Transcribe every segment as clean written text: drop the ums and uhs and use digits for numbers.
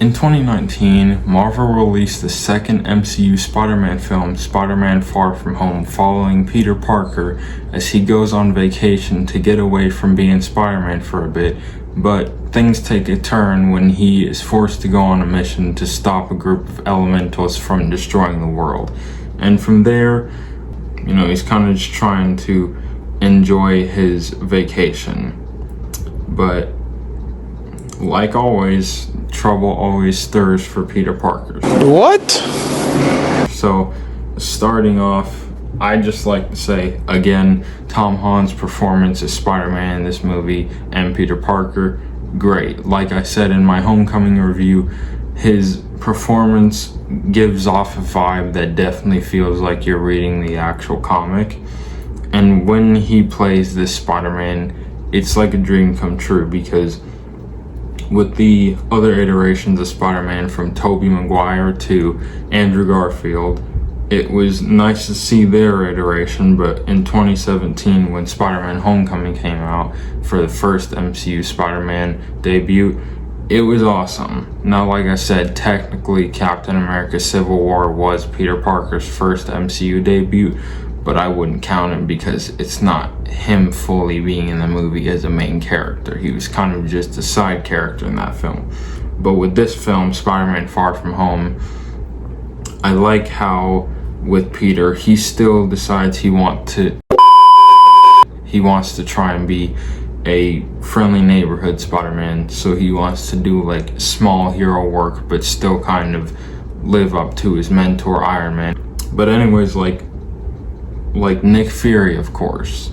In 2019, Marvel released the second MCU Spider-Man film, Spider-Man Far From Home, following Peter Parker as he goes on vacation to get away from being Spider-Man for a bit, but things take a turn when he is forced to go on a mission to stop a group of elementals from destroying the world. And from there, he's kind of just trying to enjoy his vacation. But like always, trouble always stirs for Peter Parker. What? So, starting off, I just like to say, again, Tom Holland's performance as Spider-Man in this movie and Peter Parker, great. Like I said in my Homecoming review, his performance gives off a vibe that definitely feels like you're reading the actual comic. And when he plays this Spider-Man, it's like a dream come true, because with the other iterations of Spider-Man, from Tobey Maguire to Andrew Garfield, it was nice to see their iteration. But in 2017, when Spider-Man Homecoming came out for the first MCU Spider-Man debut, it was awesome. Now, like I said, technically Captain America Civil War was Peter Parker's first MCU debut, but I wouldn't count it because it's not him fully being in the movie as a main character. He was kind of just a side character in that film. But with this film, Spider-Man Far From Home, I like how with Peter, he still decides he wants to try and be a friendly neighborhood Spider-Man. So he wants to do like small hero work, but still kind of live up to his mentor Iron Man. But anyways, like Nick Fury, of course,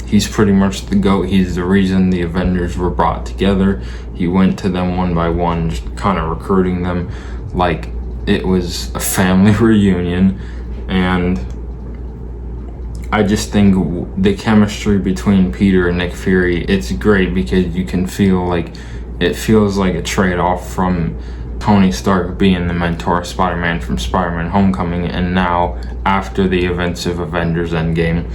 he's pretty much the GOAT. He's the reason the Avengers were brought together. He went to them one by one, just kind of recruiting them like it was a family reunion. And I just think the chemistry between Peter and Nick Fury, it's great, because you can feel like it feels like a trade-off from Tony Stark being the mentor of Spider-Man from Spider-Man Homecoming, and now after the events of Avengers Endgame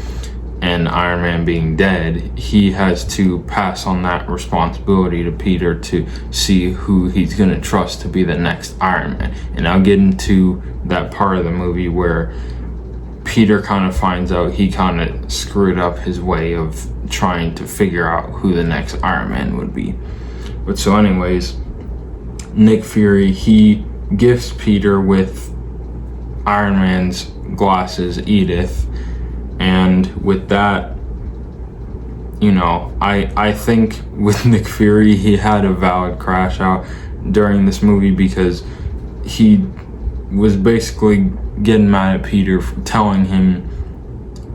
and Iron Man being dead, he has to pass on that responsibility to Peter to see who he's going to trust to be the next Iron Man. And I'll get into that part of the movie where Peter kind of finds out he kind of screwed up his way of trying to figure out who the next Iron Man would be. But so anyways, Nick Fury, he gifts Peter with Iron Man's glasses, Edith, and with that, I think with Nick Fury, he had a valid crash out during this movie, because he was basically getting mad at Peter for telling him,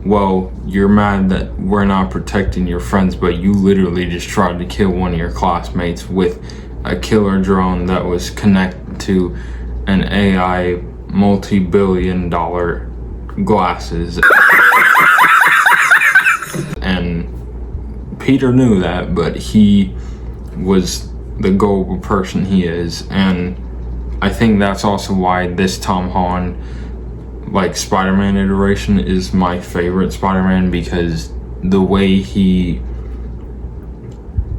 well, you're mad that we're not protecting your friends, but you literally just tried to kill one of your classmates with a killer drone that was connected to an AI multi-billion-dollar glasses. And Peter knew that, but he was the gullible person he is. And I think that's also why this Tom Holland Spider-Man iteration is my favorite Spider-Man, because the way he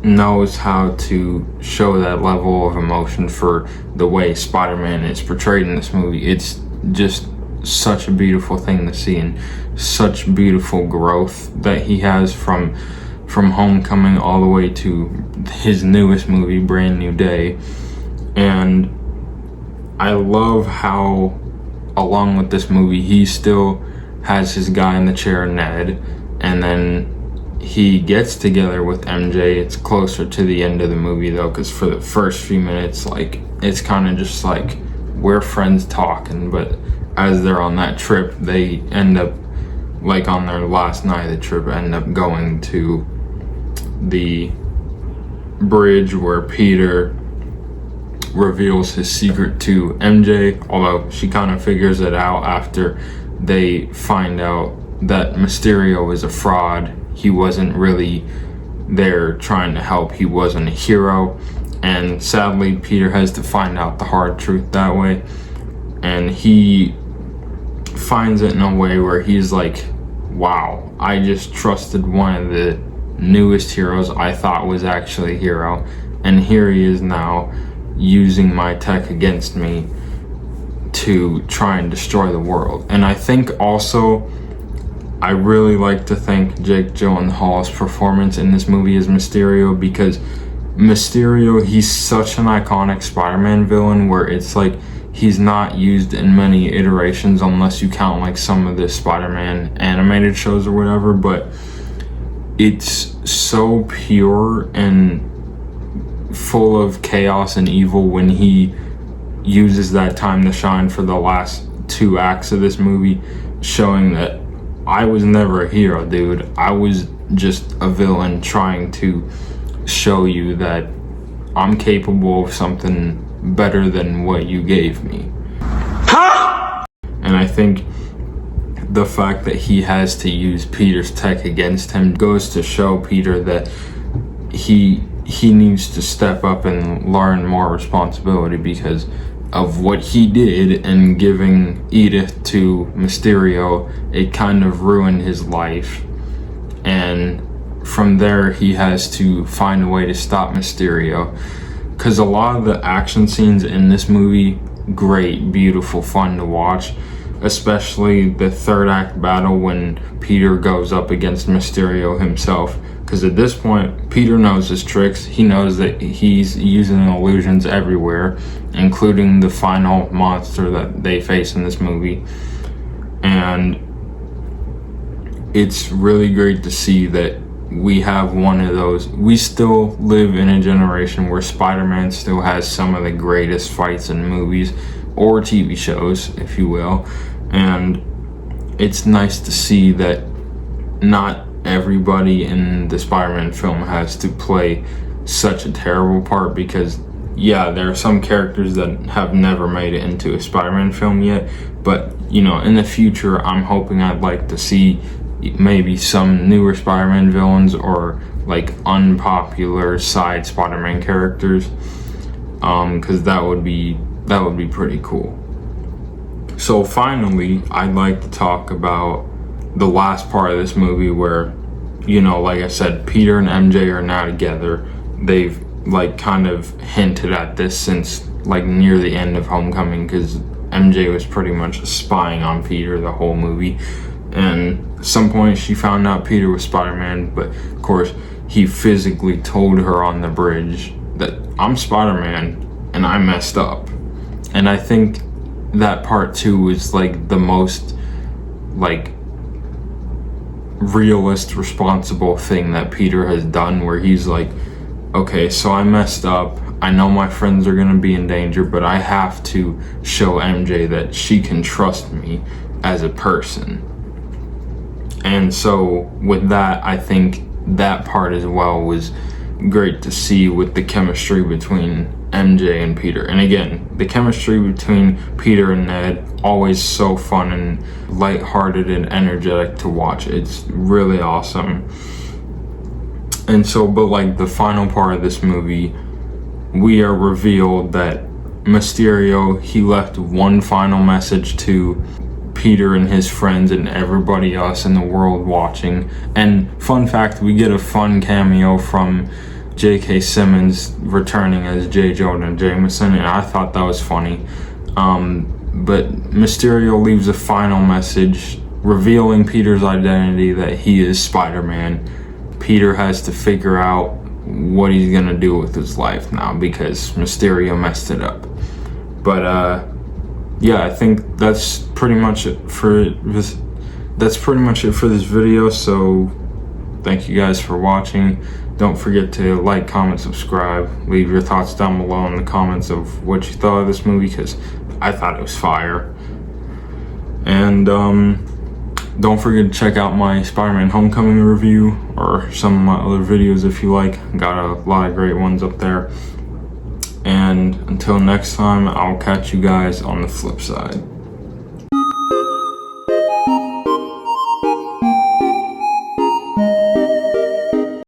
knows how to show that level of emotion for the way Spider-Man is portrayed in this movie. It's just such a beautiful thing to see, and such beautiful growth that he has from Homecoming all the way to his newest movie, Brand New Day. And I love how, along with this movie, he still has his guy in the chair, Ned, and then he gets together with MJ. It's closer to the end of the movie though, because for the first few minutes, it's kind of just like we're friends talking, but as they're on that trip, they end up, on their last night of the trip, end up going to the bridge where Peter reveals his secret to MJ, although she kind of figures it out after they find out that Mysterio is a fraud. He wasn't really there trying to help. He wasn't a hero. And sadly, Peter has to find out the hard truth that way. And he finds it in a way where he's like, wow, I just trusted one of the newest heroes I thought was actually a hero. And here he is now using my tech against me to try and destroy the world. And I think also, I really like to thank Jake Gyllenhaal's performance in this movie as Mysterio, because Mysterio, he's such an iconic Spider-Man villain where it's like he's not used in many iterations unless you count like some of the Spider-Man animated shows or whatever, but it's so pure and full of chaos and evil when he uses that time to shine for the last 2 acts of this movie, showing that I was never a hero, dude. I was just a villain trying to show you that I'm capable of something better than what you gave me. And I think the fact that he has to use Peter's tech against him goes to show Peter that he needs to step up and learn more responsibility because of what he did, and giving Edith to Mysterio, it kind of ruined his life. And from there, he has to find a way to stop Mysterio. Because a lot of the action scenes in this movie, great, beautiful, fun to watch. Especially the 3rd act battle when Peter goes up against Mysterio himself. Because at this point, Peter knows his tricks. He knows that he's using illusions everywhere, including the final monster that they face in this movie. And it's really great to see that we have one of those. We still live in a generation where Spider-Man still has some of the greatest fights in movies or TV shows, if you will. And it's nice to see that not everybody in the Spider-Man film has to play such a terrible part, because yeah, there are some characters that have never made it into a Spider-Man film yet, but you know, in the future, I'm hoping I'd like to see maybe some newer Spider-Man villains or like unpopular side Spider-Man characters, because that would be pretty cool. So finally, I'd like to talk about the last part of this movie where, you know, like I said, Peter and MJ are now together. They've like kind of hinted at this since like near the end of Homecoming, because MJ was pretty much spying on Peter the whole movie. And at some point she found out Peter was Spider-Man, but of course he physically told her on the bridge that I'm Spider-Man and I messed up. And I think that part too is like the most like realist, responsible thing that Peter has done, where he's like, okay, so I messed up. I know my friends are gonna be in danger, but I have to show MJ that she can trust me as a person. And so with that, I think that part as well was great to see with the chemistry between MJ and Peter. And again, the chemistry between Peter and Ned, always so fun and lighthearted and energetic to watch. It's really awesome. And so, but like the final part of this movie, we are revealed that Mysterio, he left one final message to Peter and his friends and everybody else in the world watching. And fun fact, we get a fun cameo from J.K. Simmons returning as J. Jonah Jameson, and I thought that was funny. But Mysterio leaves a final message revealing Peter's identity, that he is Spider-Man. Peter has to figure out what he's gonna do with his life now because Mysterio messed it up. But yeah, I think that's pretty much it for this. That's pretty much it for this video. So thank you guys for watching. Don't forget to like, comment, subscribe. Leave your thoughts down below in the comments of what you thought of this movie, because I thought it was fire. And don't forget to check out my Spider-Man Homecoming review or some of my other videos if you like. Got a lot of great ones up there. And until next time, I'll catch you guys on the flip side.